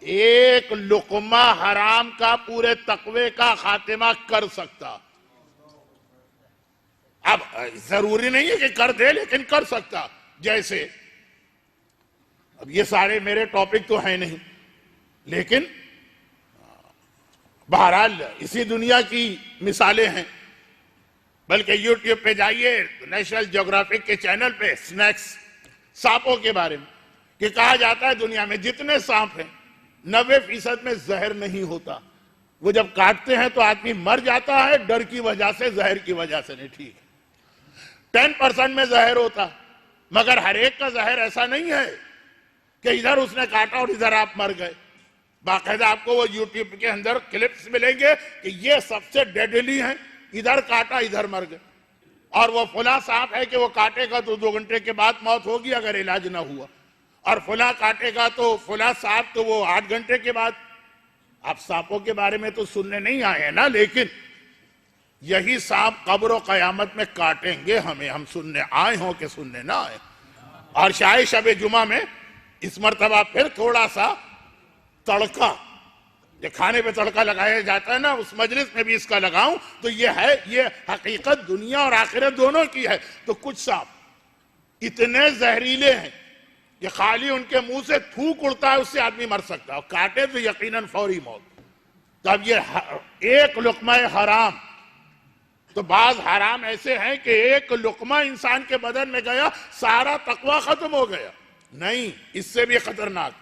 एक लुकमा हराम का पूरे तकवे का खातिमा कर सकता। अब जरूरी नहीं है कि कर दे, लेकिन कर सकता। जैसे अब ये सारे मेरे टॉपिक तो हैं नहीं, लेकिन बहरहाल इसी दुनिया की मिसालें हैं। बल्कि यूट्यूब पे जाइए, नेशनल ज्योग्राफिक के चैनल पे स्नैक्स सांपों के बारे में कि कहा जाता है दुनिया में जितने सांप हैं 90% में जहर नहीं होता। वो जब काटते हैं तो आदमी मर जाता है, डर की वजह से, जहर की वजह से नहीं। ठीक है, 10% में जहर होता, मगर हर एक का जहर ऐसा नहीं है कि इधर उसने काटा और इधर आप मर गए। बाकायदा आपको वो यूट्यूब के अंदर क्लिप्स मिलेंगे कि ये सबसे डेडली है, इधर काटा इधर मर गए। और वो फुला सांप है कि वो काटेगा तो 2 घंटे के बाद मौत होगी अगर इलाज ना हुआ, और फुला काटेगा तो फुला सांप तो वो 8 घंटे के बाद। आप सांपों के बारे में तो सुनने नहीं आए हैं ना, लेकिन यही सांप कब्र और कयामत में काटेंगे हमें, हम सुनने आए हों कि सुनने ना आए। और शायद शब जुमा में इस मर्तबा फिर थोड़ा सा तड़का, ये खाने पे तड़का लगाया जाता है ना, उस मजलिस में भी इसका लगाऊं तो ये है, ये हकीकत दुनिया और आखिरत दोनों की है। तो कुछ सांप इतने जहरीले हैं कि खाली उनके मुंह से थूक उड़ता है उससे आदमी मर सकता है, और काटे तो यकीनन फौरी मौत। तो अब ये एक लुकमा हराम, तो बाज हराम ऐसे हैं कि एक लुकमा इंसान के बदन में गया सारा तकवा खत्म हो गया। नहीं, इससे भी खतरनाक